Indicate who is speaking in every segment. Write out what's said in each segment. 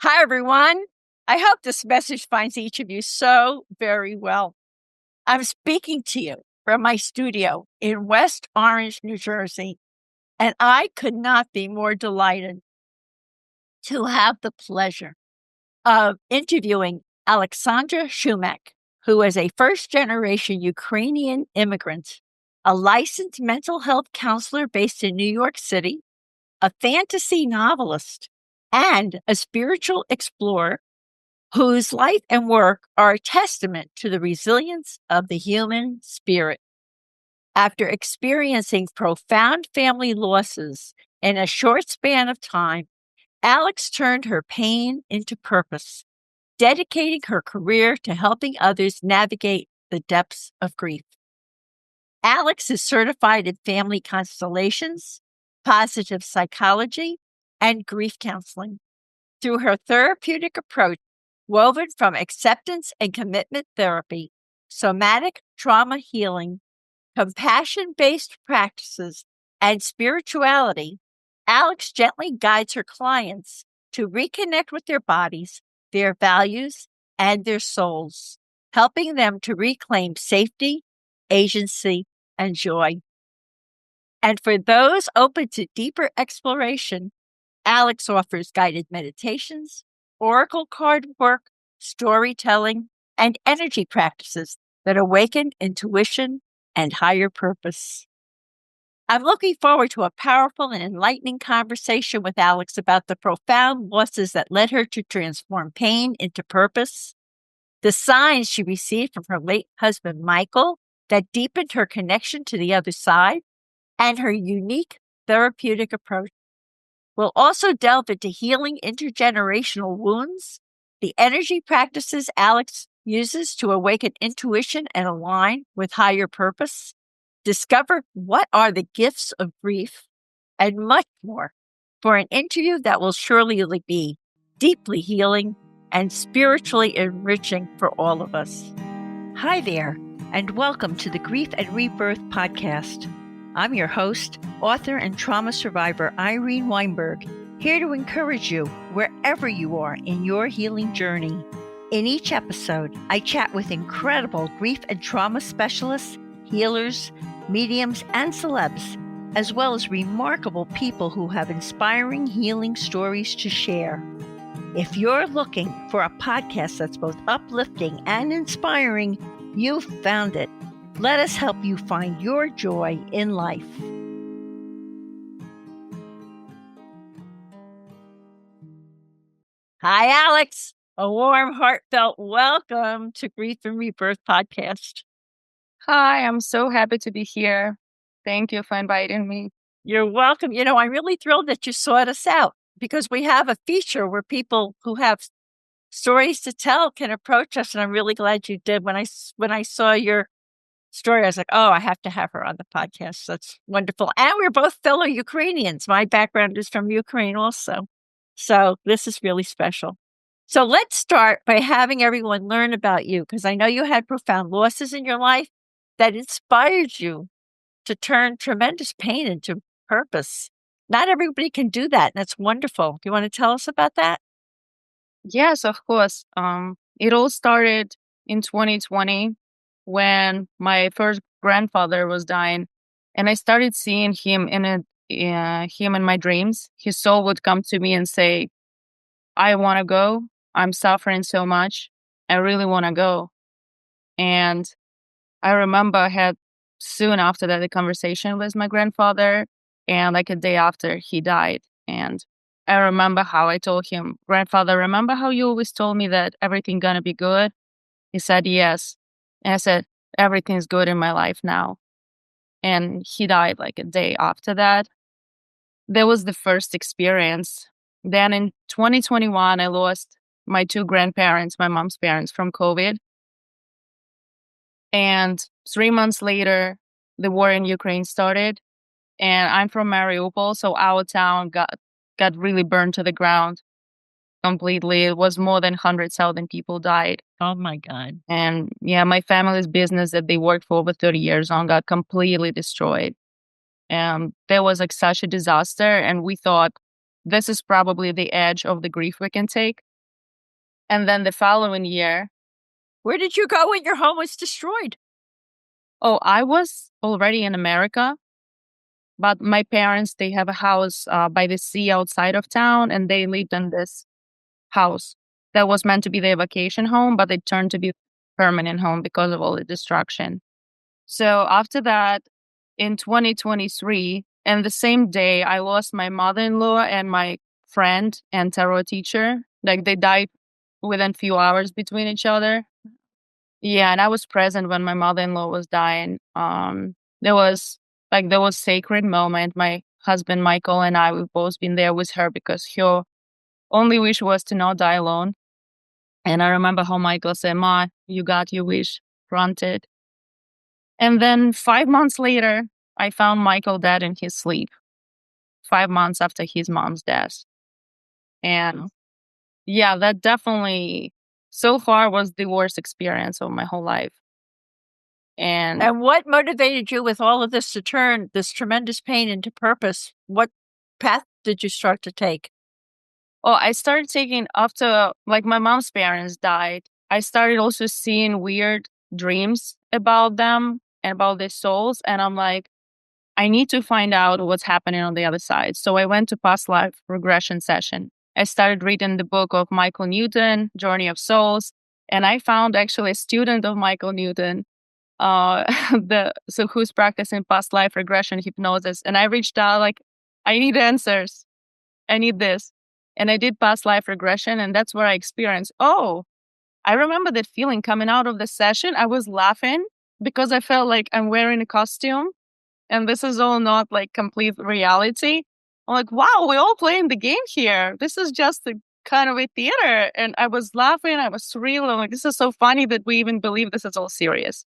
Speaker 1: Hi, everyone. I hope this message finds each of you so very well. I'm speaking to you from my studio in West Orange, New Jersey, and I could not be more delighted to have the pleasure of interviewing Aleksandra Chumak, who is a first-generation Ukrainian immigrant, a licensed mental health counselor based in New York City, a fantasy novelist, and a spiritual explorer whose life and work are a testament to the resilience of the human spirit. After experiencing profound family losses in a short span of time, Alex turned her pain into purpose, dedicating her career to helping others navigate the depths of grief. Alex is certified in family constellations, positive psychology, and grief counseling. Through her therapeutic approach, woven from acceptance and commitment therapy, somatic trauma healing, compassion-based practices, and spirituality, Alex gently guides her clients to reconnect with their bodies, their values, and their souls, helping them to reclaim safety, agency, and joy. And for those open to deeper exploration, Alex offers guided meditations, oracle card work, storytelling, and energy practices that awaken intuition and higher purpose. I'm looking forward to a powerful and enlightening conversation with Alex about the profound losses that led her to transform pain into purpose, the signs she received from her late husband, Michael, that deepened her connection to the other side, and her unique therapeutic approach. We'll also delve into healing intergenerational wounds, the energy practices Alex uses to awaken intuition and align with higher purpose, discover what are the gifts of grief, and much more for an interview that will surely be deeply healing and spiritually enriching for all of us. Hi there, and welcome to the Grief and Rebirth podcast. I'm your host, author and trauma survivor Irene Weinberg, here to encourage you wherever you are in your healing journey. In each episode, I chat with incredible grief and trauma specialists, healers, mediums, and celebs, as well as remarkable people who have inspiring healing stories to share. If you're looking for a podcast that's both uplifting and inspiring, you've found it. Let us help you find your joy in life. Hi, Alex. A warm, heartfelt welcome to Grief and Rebirth podcast.
Speaker 2: Hi, I'm so happy to be here. Thank you for inviting me.
Speaker 1: You're welcome. You know, I'm really thrilled that you sought us out because we have a feature where people who have stories to tell can approach us, and I'm really glad you did. When I saw your story, I was like, oh, I have to have her on the podcast. That's wonderful. And we're both fellow Ukrainians. My background is from Ukraine also. So this is really special. So let's start by having everyone learn about you, because I know you had profound losses in your life that inspired you to turn tremendous pain into purpose. Not everybody can do that, and that's wonderful. Do you want to tell us about that?
Speaker 2: Yes, of course. It all started in 2020 when my first grandfather was dying, and I started seeing him in my dreams. His soul would come to me and say, "I want to go. I'm suffering so much. I really want to go." And I remember I had soon after that a conversation with my grandfather, and like a day after he died. And I remember how I told him, "Grandfather, remember how you always told me that everything gonna be good?" He said, "Yes." And I said, "Everything's good in my life now." And he died like a day after that. That was the first experience. Then in 2021, I lost my two grandparents, my mom's parents, from COVID. And 3 months later, the war in Ukraine started. And I'm from Mariupol, so our town got really burned to the ground completely. It was more than 100,000 people died.
Speaker 1: Oh my God.
Speaker 2: And yeah, my family's business that they worked for over 30 years on got completely destroyed. And there was like such a disaster. And we thought this is probably the edge of the grief we can take. And then the following year,
Speaker 1: Where did you go when your home was destroyed?
Speaker 2: oh, I was already in America, but my parents, they have a house by the sea outside of town, and they lived in this house that was meant to be their vacation home, but it turned to be permanent home because of all the destruction. So after that, in 2023, and the same day, I lost my mother-in-law and my friend and tarot teacher. Like they died within few hours between each other. Yeah, and I was present when my mother-in-law was dying. There was sacred moment. My husband Michael and I, we've both been there with her because her only wish was to not die alone. And I remember how Michael said, "Ma, you got your wish granted." And then 5 months later, I found Michael dead in his sleep. 5 months after his mom's death. And yeah, that definitely so far was the worst experience of my whole life. And
Speaker 1: And what motivated you with all of this to turn this tremendous pain into purpose? What path did you start to take?
Speaker 2: oh, I started taking after like my mom's parents died. I started also seeing weird dreams about them and about their souls. And I'm like, I need to find out what's happening on the other side. So I went to past life regression session. I started reading the book of Michael Newton, Journey of Souls, and I found actually a student of Michael Newton, who's practicing past life regression hypnosis. And I reached out like, I need answers. I need this. And I did past life regression, and that's where I experienced, oh, I remember that feeling coming out of the session. I was laughing because I felt like I'm wearing a costume and this is all not like complete reality. I'm like, wow, we're all playing the game here. This is just a kind of a theater. And I was laughing. I was surreal. I'm like, this is so funny that we even believe this is all serious.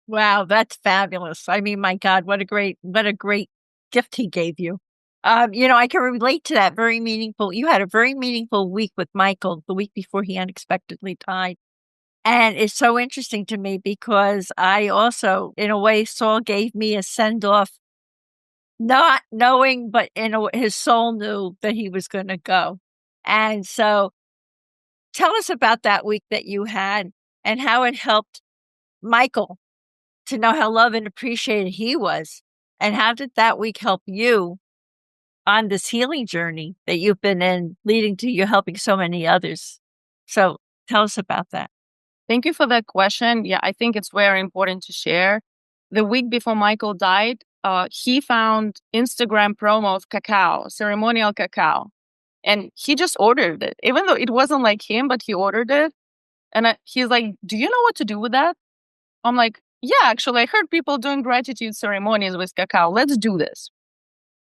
Speaker 1: Wow, that's fabulous. I mean, my God, what a great gift he gave you. I can relate to that. You had a very meaningful week with Michael the week before he unexpectedly died. And it's so interesting to me because I also, in a way, Saul gave me a send off, not knowing, but his soul knew that he was going to go. And so tell us about that week that you had and how it helped Michael to know how loved and appreciated he was. And how did that week help you on this healing journey that you've been in, leading to you helping so many others? So tell us about that.
Speaker 2: Thank you for that question. Yeah, I think it's very important to share. The week before Michael died, he found Instagram promo of cacao, ceremonial cacao. And he just ordered it, even though it wasn't like him, but he ordered it. And he's like, do you know what to do with that? I'm like, yeah, actually, I heard people doing gratitude ceremonies with cacao. Let's do this.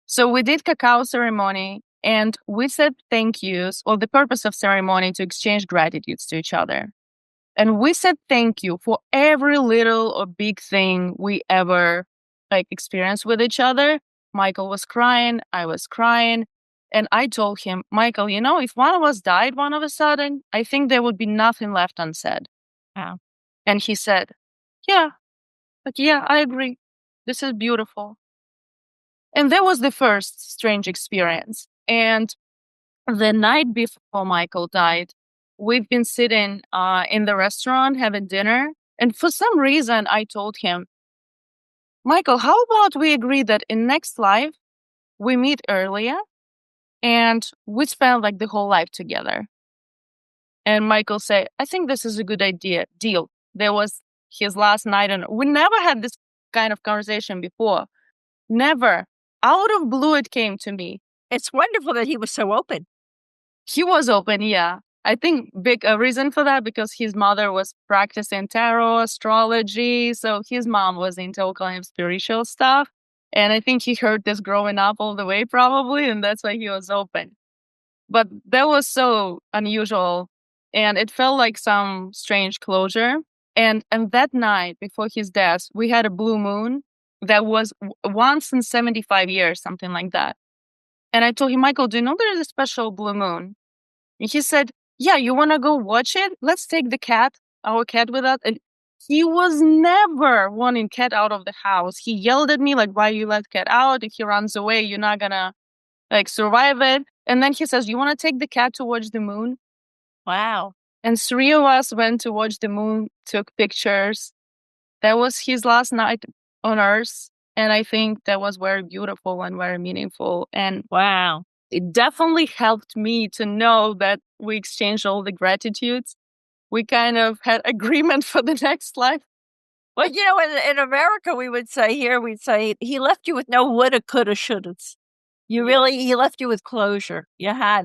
Speaker 2: So we did cacao ceremony and we said thank yous, or the purpose of ceremony to exchange gratitudes to each other. And we said thank you for every little or big thing we ever experienced with each other. Michael was crying, I was crying. And I told him, Michael, if one of us died one of a sudden, I think there would be nothing left unsaid.
Speaker 1: Wow.
Speaker 2: And he said, yeah, I agree. This is beautiful. And that was the first strange experience. And the night before Michael died, we've been sitting in the restaurant having dinner. And for some reason, I told him, Michael, how about we agree that in next life, we meet earlier and we spend the whole life together? And Michael said, I think this is a good idea. Deal. There was his last night. And we never had this kind of conversation before. Never. Out of blue, it came to me.
Speaker 1: It's wonderful that he was so open.
Speaker 2: He was open, yeah. I think big reason for that because his mother was practicing tarot, astrology. So his mom was into all kind of spiritual stuff. And I think he heard this growing up all the way probably. And that's why he was open. But that was so unusual. And it felt like some strange closure. And that night before his death, we had a blue moon that was once in 75 years, something like that. And I told him, Michael, do you know there's a special blue moon? And he said, yeah, you want to go watch it? Let's take our cat with us. And he was never wanting cat out of the house. He yelled at me like, why you let cat out? If he runs away, you're not going to survive it. And then he says, you want to take the cat to watch the moon?
Speaker 1: Wow.
Speaker 2: And 3 of us went to watch the moon, took pictures. That was his last night on Earth. And I think that was very beautiful and very meaningful. And
Speaker 1: Wow.
Speaker 2: it definitely helped me to know that we exchanged all the gratitudes. We kind of had agreement for the next life.
Speaker 1: Well, in America, we'd say, he left you with no woulda, coulda, shouldas. He left you with closure. I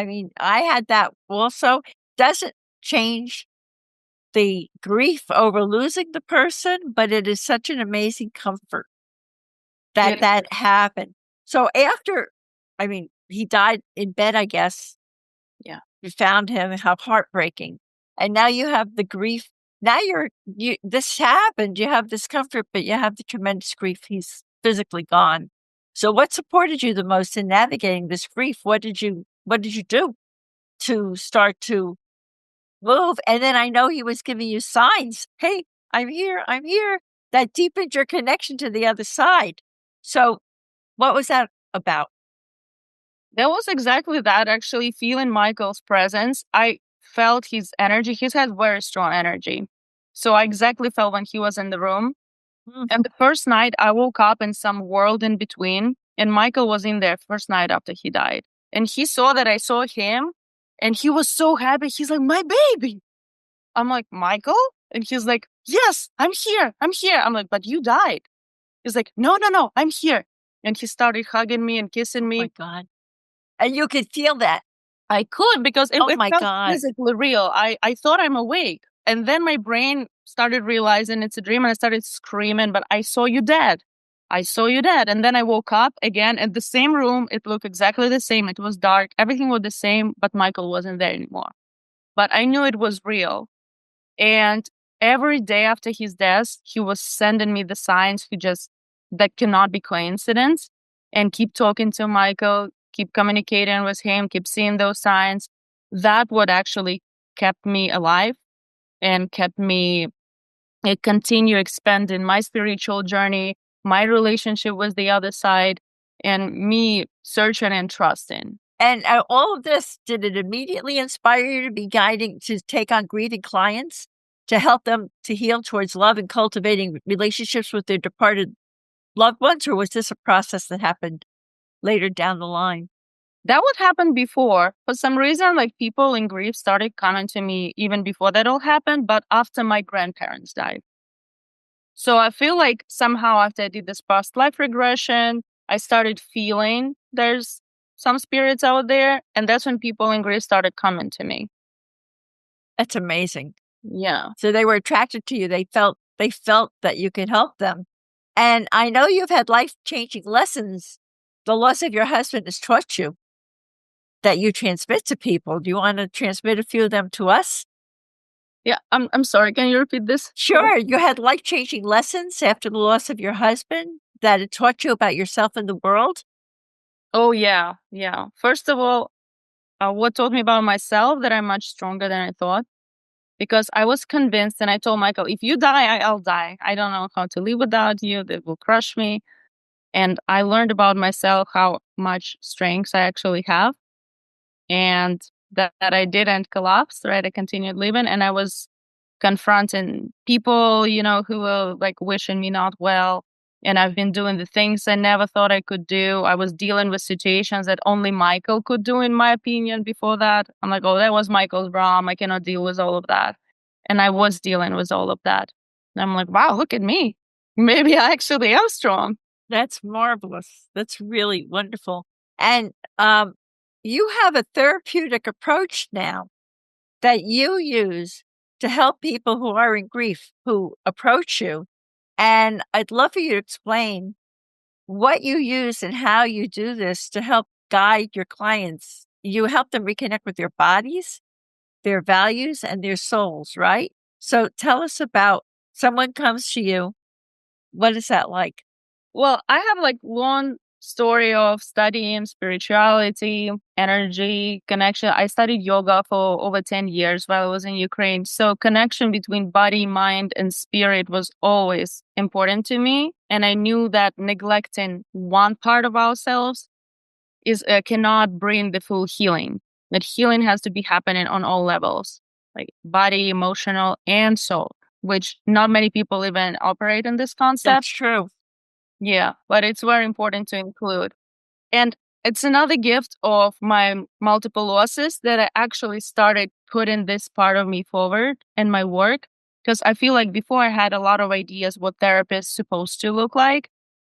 Speaker 1: mean, I had that also. Doesn't change the grief over losing the person, but it is such an amazing comfort that happened. So he died in bed, I guess.
Speaker 2: Yeah.
Speaker 1: You found him, how heartbreaking. And now you have the grief. Now this happened, you have this comfort, but you have the tremendous grief. He's physically gone. So what supported you the most in navigating this grief? What did you do to start to move? And then I know he was giving you signs. Hey, I'm here. I'm here. That deepened your connection to the other side. So what was that about?
Speaker 2: That was exactly that, actually, feeling Michael's presence. I felt his energy. He had very strong energy. So I exactly felt when he was in the room.
Speaker 1: Mm.
Speaker 2: And the first night I woke up in some world in between, and Michael was in there first night after he died. And he saw that I saw him, and he was so happy. He's like, my baby. I'm like, Michael? And he's like, yes, I'm here. I'm here. I'm like, but you died. He's like, no, I'm here. And he started hugging me and kissing me.
Speaker 1: Oh my God. And you could feel that.
Speaker 2: I could, because it
Speaker 1: Oh my
Speaker 2: felt
Speaker 1: God.
Speaker 2: physically real. I thought I'm awake. And then my brain started realizing it's a dream, and I started screaming, but I saw you dead. I saw you dead. And then I woke up again at the same room. It looked exactly the same. It was dark. Everything was the same, but Michael wasn't there anymore. But I knew it was real. And every day after his death, he was sending me the signs that cannot be coincidence, and keep talking to Michael, keep communicating with him, keep seeing those signs. That what actually kept me alive and kept me continue expanding my spiritual journey, my relationship with the other side, and me searching and trusting.
Speaker 1: And all of this, did it immediately inspire you to be guiding, to take on grieving clients, to help them to heal towards love and cultivating relationships with their departed loved ones? Or was this a process that happened later down the line?
Speaker 2: That would happen before. For some reason, like, people in grief started coming to me even before that all happened, but after my grandparents died. So I feel like somehow after I did this past life regression, I started feeling there's some spirits out there. And that's when people in grief started coming to me.
Speaker 1: That's amazing.
Speaker 2: Yeah.
Speaker 1: So they were attracted to you. They felt that you could help them. And I know you've had life-changing lessons. The loss of your husband has taught you that you transmit to people. Do you want to transmit a few of them to us?
Speaker 2: Yeah, I'm sorry. Can you repeat this?
Speaker 1: Sure. You had life-changing lessons after the loss of your husband that it taught you about yourself and the world?
Speaker 2: Oh, yeah. First of all, what taught me about myself that I'm much stronger than I thought. Because I was convinced, and I told Michael, if you die, I'll die. I don't know how to live without you. That will crush me. And I learned about myself how much strength I actually have, and that I didn't collapse, right? I continued living, and I was confronting people, who were like wishing me not well. And I've been doing the things I never thought I could do. I was dealing with situations that only Michael could do, in my opinion, before that. I'm like, oh, that was Michael's realm. I cannot deal with all of that. And I was dealing with all of that. And I'm like, wow, look at me. Maybe I actually am strong.
Speaker 1: That's marvelous. That's really wonderful. And you have a therapeutic approach now that you use to help people who are in grief, who approach you. And I'd love for you to explain what you use and how you do this to help guide your clients. You help them reconnect with their bodies, their values, and their souls, right? So tell us about, someone comes to you. What is that like?
Speaker 2: Well, I have like one story of studying spirituality, energy, connection. I studied yoga for over 10 years while I was in Ukraine. So connection between body, mind, and spirit was always important to me. And I knew that neglecting one part of ourselves cannot bring the full healing. That healing has to be happening on all levels. like body, emotional, and soul, which not many people even operate in this
Speaker 1: That's
Speaker 2: concept.
Speaker 1: true.
Speaker 2: Yeah, but it's very important to include. And it's another gift of my multiple losses that I actually started putting this part of me forward in my work. Because I feel like before I had a lot of ideas what therapy is supposed to look like,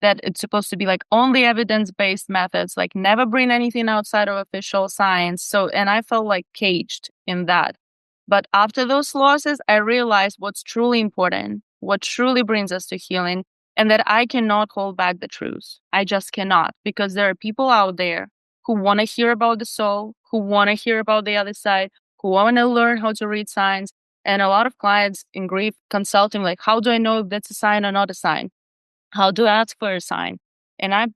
Speaker 2: that it's supposed to be like only evidence-based methods, like never bring anything outside of official science. So, and I felt like caged in that. But after those losses, I realized what's truly important, what truly brings us to healing, and that I cannot hold back the truth. I just cannot, because there are people out there who want to hear about the soul, who want to hear about the other side, who want to learn how to read signs. And a lot of clients in grief consulting, like, how do I know if that's a sign or not a sign? How do I ask for a sign? And I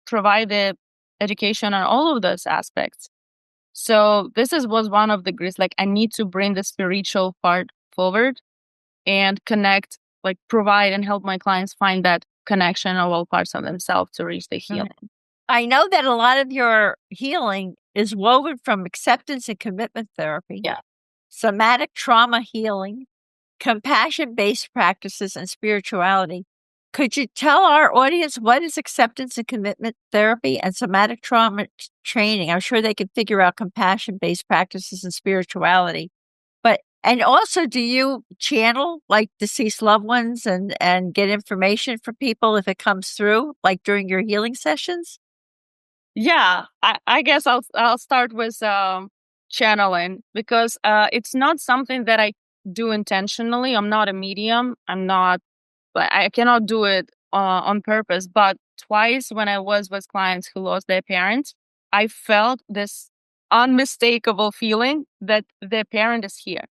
Speaker 2: provide the education on all of those aspects. So was one of the griefs, like I need to bring the spiritual part forward and connect, like provide and help my clients find that connection of all parts of themselves to reach the healing.
Speaker 1: I know that a lot of your healing is woven from acceptance and commitment therapy.
Speaker 2: Yeah.
Speaker 1: Somatic trauma healing, compassion-based practices, and spirituality. Could you tell our audience what is acceptance and commitment therapy and somatic trauma training? I'm sure they could figure out compassion-based practices and spirituality. And also, do you channel like deceased loved ones and get information for people if it comes through, like during your healing sessions?
Speaker 2: Yeah, I guess I'll start with channeling, because it's not something that I do intentionally. I'm not a medium. I cannot do it on purpose. But twice when I was with clients who lost their parents, I felt this unmistakable feeling that their parent is here.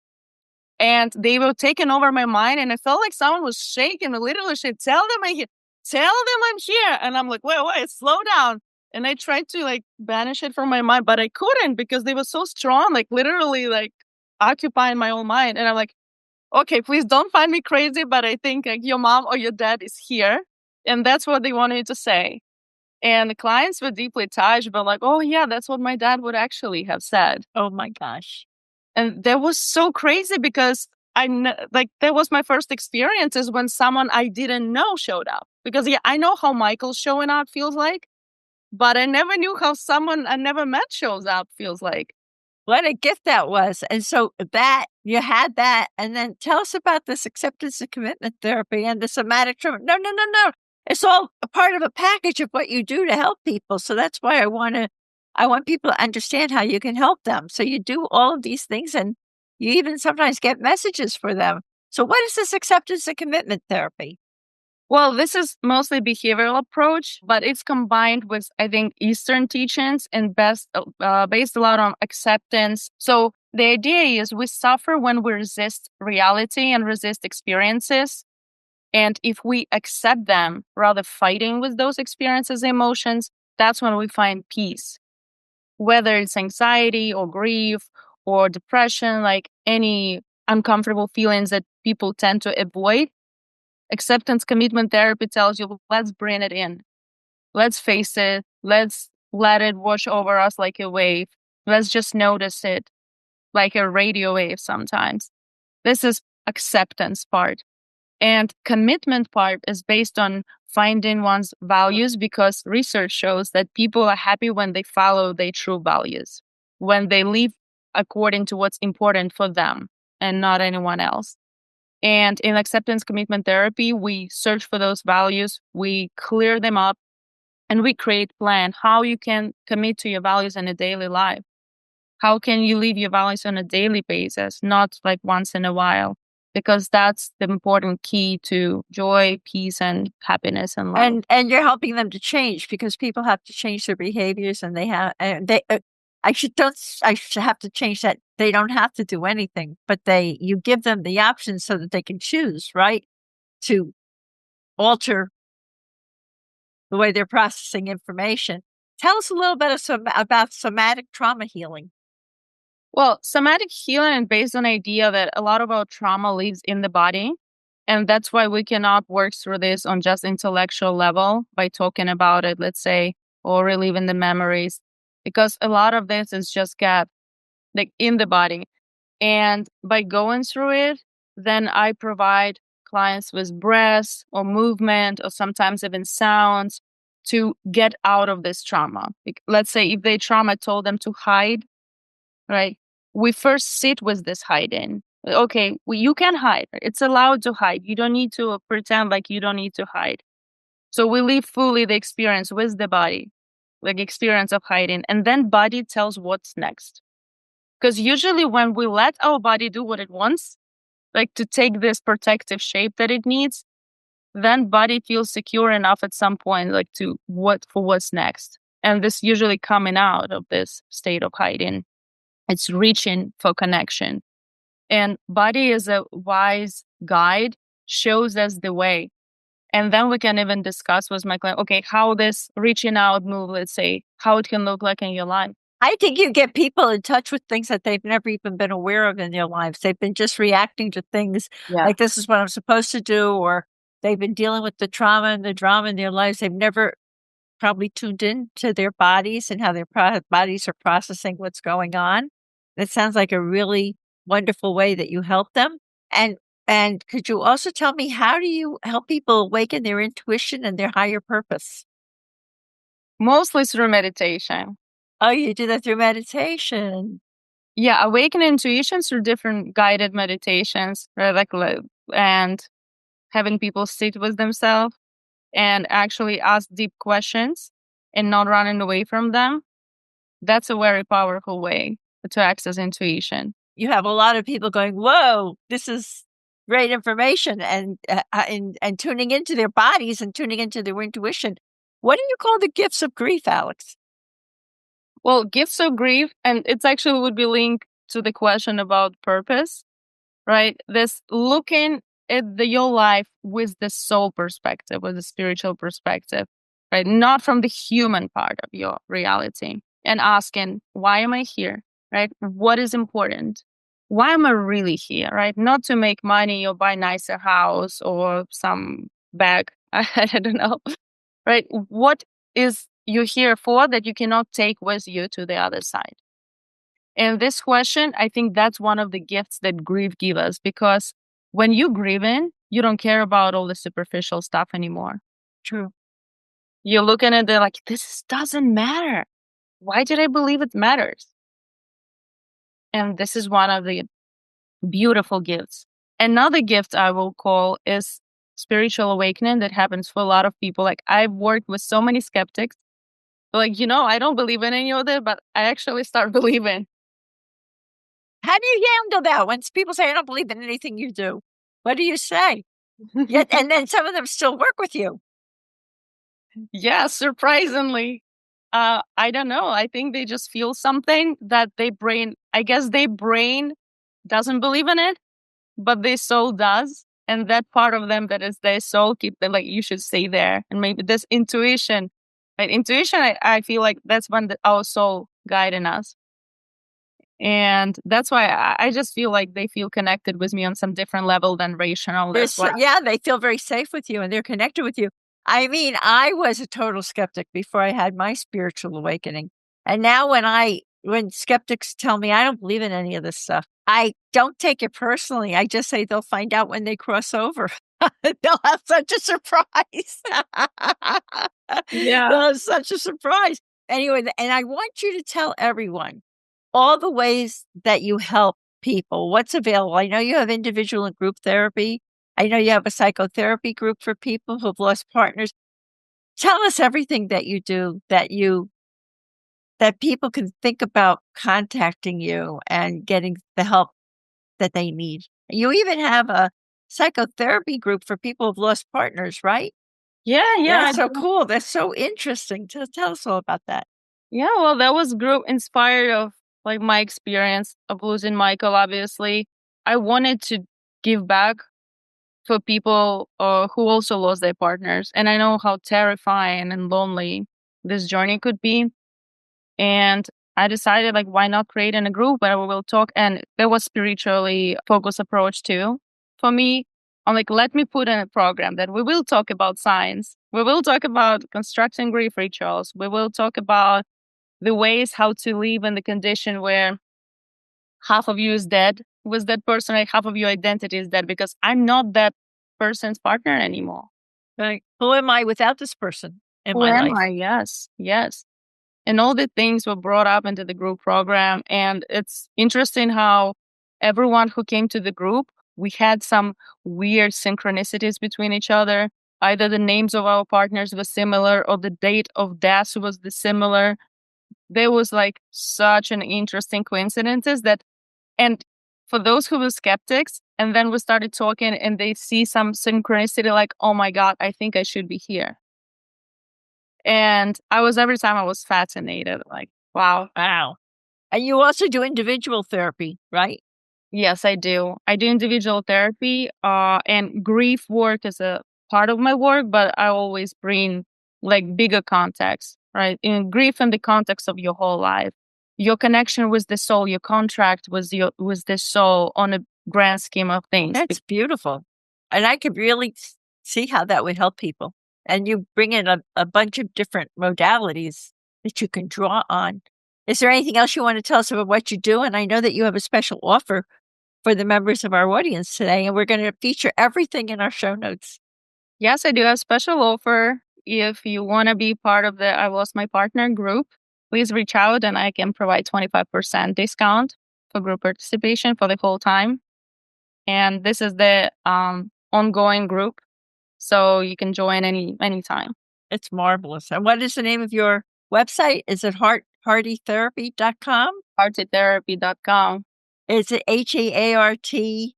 Speaker 2: And they were taking over my mind, and I felt like someone was shaking me, literally said, tell them I'm here. Tell them I'm here. And I'm like, wait, slow down. And I tried to like banish it from my mind, but I couldn't because they were so strong, like literally like occupying my own mind. And I'm like, okay, please don't find me crazy, but I think like your mom or your dad is here. And that's what they wanted to say. And the clients were deeply touched, but like, oh yeah, that's what my dad would actually have said.
Speaker 1: Oh my gosh.
Speaker 2: And that was so crazy because like that was my first experiences when someone I didn't know showed up. Because yeah, I know how Michael showing up feels like, but I never knew how someone I never met shows up feels like.
Speaker 1: What a gift that was. And so that you had that. And then tell us about this acceptance and commitment therapy and the somatic trauma. No. It's all a part of a package of what you do to help people. So that's why I want people to understand how you can help them. So you do all of these things and you even sometimes get messages for them. So what is this acceptance and commitment therapy?
Speaker 2: Well, this is mostly behavioral approach, but it's combined with, I think, Eastern teachings and based a lot on acceptance. So the idea is we suffer when we resist reality and resist experiences. And if we accept them rather fighting with those experiences, emotions, that's when we find peace. Whether it's anxiety or grief or depression, like any uncomfortable feelings that people tend to avoid, acceptance commitment therapy tells you, let's bring it in. Let's face it. Let's let it wash over us like a wave. Let's just notice it like a radio wave sometimes. This is acceptance part. And commitment part is based on finding one's values, because research shows that people are happy when they follow their true values, when they live according to what's important for them and not anyone else. And in acceptance commitment therapy, we search for those values, we clear them up, and we create plan how you can commit to your values in a daily life. How can you live your values on a daily basis, not like once in a while? Because that's the important key to joy, peace, and happiness and love.
Speaker 1: And you're helping them to change because people have to change their behaviors and I should have to change that. They don't have to do anything, but you give them the option so that they can choose, right? To alter the way they're processing information. Tell us a little bit about somatic trauma healing.
Speaker 2: Well, somatic healing is based on the idea that a lot of our trauma lives in the body. And that's why we cannot work through this on just intellectual level by talking about it, let's say, or reliving the memories. Because a lot of this is just got like in the body. And by going through it, then I provide clients with breaths or movement or sometimes even sounds to get out of this trauma. Let's say if the trauma told them to hide, right? We first sit with this hiding. Okay, you can hide. It's allowed to hide. You don't need to pretend like you don't need to hide. So we live fully the experience with the body, like experience of hiding. And then body tells what's next. Because usually when we let our body do what it wants, like to take this protective shape that it needs, then body feels secure enough at some point, like to what's next. And this usually coming out of this state of hiding. It's reaching for connection. And body is a wise guide, shows us the way. And then we can even discuss with my client, okay, how this reaching out move, let's say, how it can look like in your life.
Speaker 1: I think you get people in touch with things that they've never even been aware of in their lives. They've been just reacting to things like this is what I'm supposed to do, or they've been dealing with the trauma and the drama in their lives. They've never probably tuned in to their bodies and how their bodies are processing what's going on. It sounds like a really wonderful way that you help them. And could you also tell me, how do you help people awaken their intuition and their higher purpose?
Speaker 2: Mostly through meditation.
Speaker 1: Oh, you do that through meditation.
Speaker 2: Yeah, awaken intuition through different guided meditations, right? And having people sit with themselves and actually ask deep questions and not running away from them. That's a very powerful way to access intuition.
Speaker 1: You have a lot of people going, whoa, this is great information, and tuning into their bodies and tuning into their intuition. What do you call the gifts of grief, Alex?
Speaker 2: Well, gifts of grief, and it's actually would be linked to the question about purpose, right? This looking at your life with the soul perspective, with the spiritual perspective, right? Not from the human part of your reality, and asking, why am I here, right? What is important? Why am I really here, right? Not to make money or buy nicer house or some bag. I don't know, right? What is you here for that you cannot take with you to the other side? And this question, I think that's one of the gifts that grief gives us, because when you grieving, you don't care about all the superficial stuff anymore.
Speaker 1: True.
Speaker 2: You're looking at it like, this doesn't matter. Why did I believe it matters? And this is one of the beautiful gifts. Another gift I will call is spiritual awakening that happens for a lot of people. Like, I've worked with so many skeptics. Like, I don't believe in any of it, but I actually start believing.
Speaker 1: How do you handle that when people say, I don't believe in anything you do? What do you say? Yet, and then some of them still work with you.
Speaker 2: Yeah, surprisingly. I don't know. I think they just feel something that I guess their brain doesn't believe in it, but their soul does. And that part of them that is their soul keep them like, you should stay there. And maybe this intuition, right? Intuition, I feel like that's when our soul guiding us. And that's why I just feel like they feel connected with me on some different level than rational. That's why.
Speaker 1: Yeah, they feel very safe with you and they're connected with you. I mean, I was a total skeptic before I had my spiritual awakening. And now when skeptics tell me I don't believe in any of this stuff, I don't take it personally. I just say they'll find out when they cross over. They'll have such a surprise.
Speaker 2: Yeah.
Speaker 1: They'll have such a surprise. Anyway, and I want you to tell everyone all the ways that you help people. What's available? I know you have individual and group therapy. I know you have a psychotherapy group for people who've lost partners. Tell us everything that you do that people can think about contacting you and getting the help that they need. You even have a psychotherapy group for people who've lost partners, right?
Speaker 2: Yeah.
Speaker 1: That's so cool. That's so interesting. Tell us all about that.
Speaker 2: Yeah, well, that was group inspired of like my experience of losing Michael, obviously. I wanted to give back for people who also lost their partners. And I know how terrifying and lonely this journey could be. And I decided, like, why not create in a group where we will talk? And there was spiritually focused approach too for me. I'm like, let me put in a program that we will talk about science. We will talk about constructing grief rituals. We will talk about the ways how to live in the condition where half of you is dead with that person, like half of your identity is dead because I'm not that person's partner anymore.
Speaker 1: Right. Who am I without this person in
Speaker 2: Who
Speaker 1: my
Speaker 2: am
Speaker 1: life?
Speaker 2: I? Yes, yes. And all the things were brought up into the group program. And it's interesting how everyone who came to the group, we had some weird synchronicities between each other. Either the names of our partners were similar or the date of death was similar. There was like such an interesting coincidences that, and for those who were skeptics, and then we started talking and they see some synchronicity like, oh my God, I think I should be here. And every time I was fascinated, like, wow.
Speaker 1: Wow. And you also do individual therapy, right?
Speaker 2: Yes, I do. I do individual therapy, and grief work is a part of my work, but I always bring like bigger context, right? In grief in the context of your whole life, your connection with the soul, your contract with the soul on a grand scheme of things.
Speaker 1: That's beautiful. And I could really see how that would help people. And you bring in a bunch of different modalities that you can draw on. Is there anything else you want to tell us about what you do? And I know that you have a special offer for the members of our audience today, and we're going to feature everything in our show notes.
Speaker 2: Yes, I do have a special offer. If you want to be part of the I Lost My Partner group, please reach out and I can provide 25% discount for group participation for the whole time. And this is the ongoing group, so you can join anytime.
Speaker 1: It's marvelous. And what is the name of your website? Is it heartytherapy.com?
Speaker 2: Heartytherapy.com.
Speaker 1: Is it HEARTTO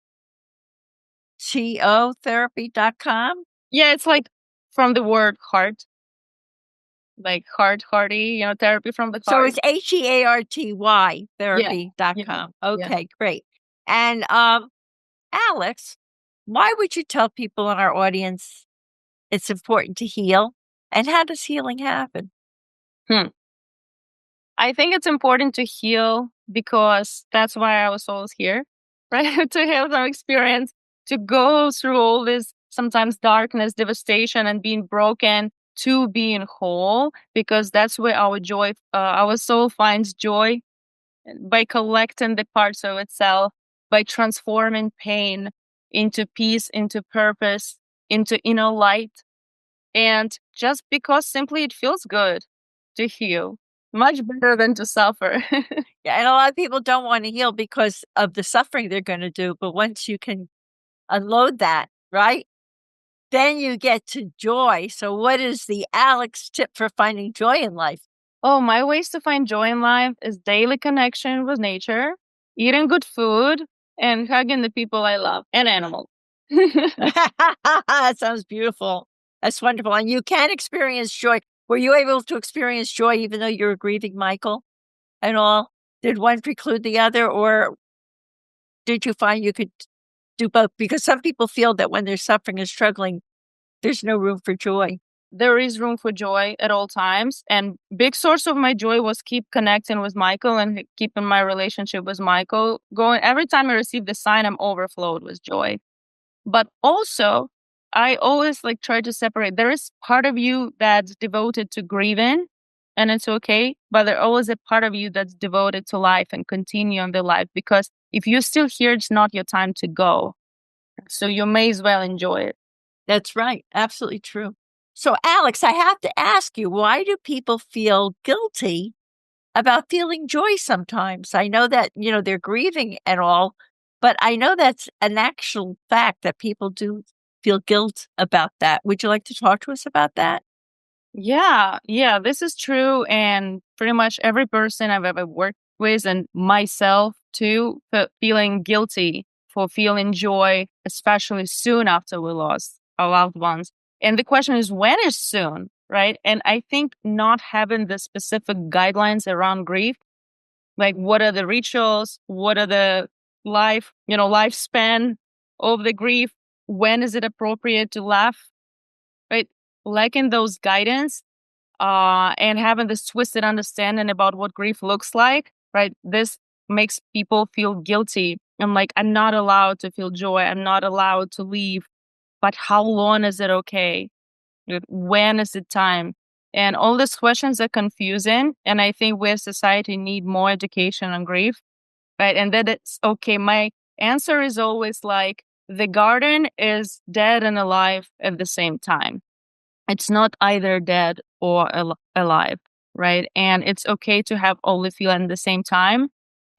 Speaker 1: therapy.com?
Speaker 2: Yeah, it's like from the word heart, like hearty, therapy from the
Speaker 1: So
Speaker 2: heart.
Speaker 1: it's HEARTY therapy.com.
Speaker 2: Yeah.
Speaker 1: Okay, great. And Alex, why would you tell people in our audience it's important to heal? And how does healing happen?
Speaker 2: I think it's important to heal because that's why I was always here, right? To have some experience, to go through all this sometimes darkness, devastation, and being broken to being whole, because that's where our joy, our soul finds joy by collecting the parts of itself, by transforming pain into peace, into purpose, into inner light. And just because simply it feels good to heal, much better than to suffer.
Speaker 1: Yeah, and a lot of people don't want to heal because of the suffering they're going to do. But once you can unload that, right, then you get to joy. So what is the Alex tip for finding joy in life?
Speaker 2: Oh, my ways to find joy in life is daily connection with nature, eating good food, and hugging the people I love and animals.
Speaker 1: That sounds beautiful. That's wonderful. And you can experience joy. Were you able to experience joy even though you were grieving Michael and all? Did one preclude the other, or did you find you could do both? Because some people feel that when they're suffering and struggling, there's no room for joy.
Speaker 2: There is room for joy at all times. And big source of my joy was keep connecting with Michael and keeping my relationship with Michael going. Every time I receive the sign, I'm overflowed with joy. But also, I always try to separate. There is part of you that's devoted to grieving, and it's okay. But there's always a part of you that's devoted to life and continue on the life. Because if you're still here, it's not your time to go. So you may as well enjoy it.
Speaker 1: That's right. Absolutely true. So, Alex, I have to ask you, why do people feel guilty about feeling joy sometimes? I know that, they're grieving and all, but I know that's an actual fact that people do feel guilt about that. Would you like to talk to us about that?
Speaker 2: Yeah, this is true. And pretty much every person I've ever worked with, and myself too, feeling guilty for feeling joy, especially soon after we lost our loved ones. And the question is, when is soon, right? And I think not having the specific guidelines around grief, like what are the rituals, what are the lifespan of the grief, when is it appropriate to laugh, right? Lacking those guidance, and having this twisted understanding about what grief looks like, right? This makes people feel guilty. I'm like, I'm not allowed to feel joy. I'm not allowed to leave. But how long is it okay? When is it time? And all these questions are confusing. And I think we as society need more education on grief. right? And that it's okay. My answer is always like, the garden is dead and alive at the same time. It's not either dead or alive, right? And it's okay to have all the feel at the same time,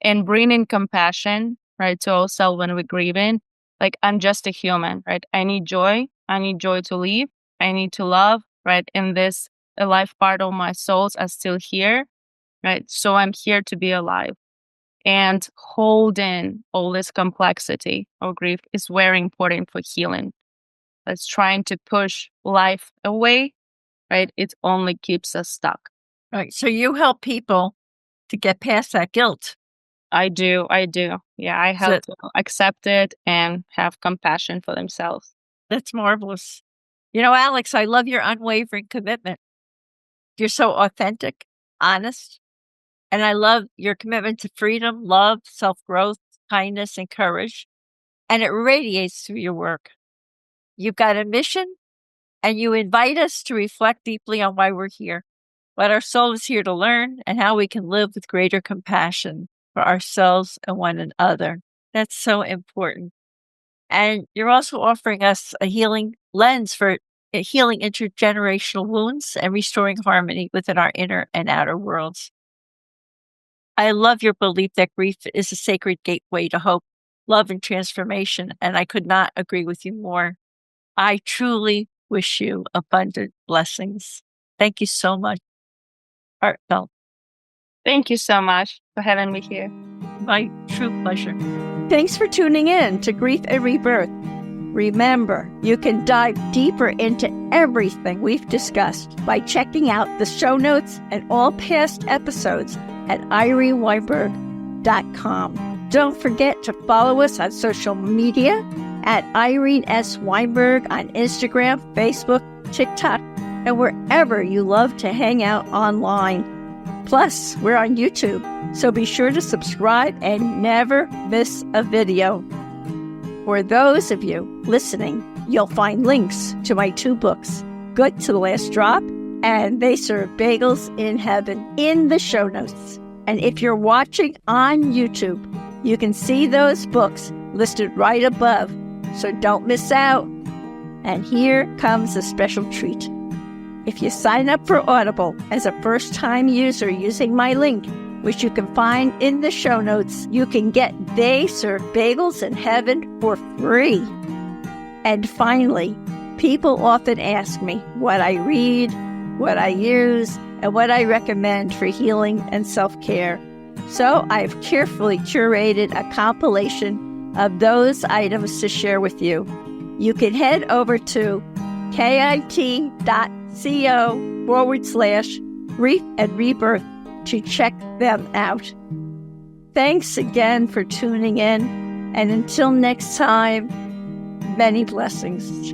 Speaker 2: and bring in compassion, right, to ourselves when we're grieving. Like, I'm just a human, right? I need joy. I need joy to live. I need to love, right? And this alive part of my souls are still here, right? So I'm here to be alive. And holding all this complexity of grief is very important for healing. That's trying to push life away, right? It only keeps us stuck.
Speaker 1: Right. So you help people to get past that guilt.
Speaker 2: I do. Yeah, I help to accept it and have compassion for themselves.
Speaker 1: That's marvelous. You know, Alex, I love your unwavering commitment. You're so authentic, honest, and I love your commitment to freedom, love, self-growth, kindness, and courage, and it radiates through your work. You've got a mission, and you invite us to reflect deeply on why we're here, what our soul is here to learn, and how we can live with greater compassion for ourselves and one another. That's so important. And you're also offering us a healing lens for healing intergenerational wounds and restoring harmony within our inner and outer worlds. I love your belief that grief is a sacred gateway to hope, love, and transformation, and I could not agree with you more. I truly wish you abundant blessings. Thank you so much. Heartfelt.
Speaker 2: Thank you so much for having me here.
Speaker 1: My true pleasure. Thanks for tuning in to Grief and Rebirth. Remember, you can dive deeper into everything we've discussed by checking out the show notes and all past episodes at ireneweinberg.com. Don't forget to follow us on social media at Irene S. Weinberg on Instagram, Facebook, TikTok, and wherever you love to hang out online. Plus, we're on YouTube, so be sure to subscribe and never miss a video. For those of you listening, you'll find links to my 2 books, Good to the Last Drop and They Serve Bagels in Heaven, in the show notes. And if you're watching on YouTube, you can see those books listed right above, so don't miss out. And here comes a special treat. If you sign up for Audible as a first-time user using my link, which you can find in the show notes, you can get They Serve Bagels in Heaven for free. And finally, people often ask me what I read, what I use, and what I recommend for healing and self-care. So I've carefully curated a compilation of those items to share with you. You can head over to kit.co/Grief and Rebirth to check them out. Thanks again for tuning in, and until next time, many blessings.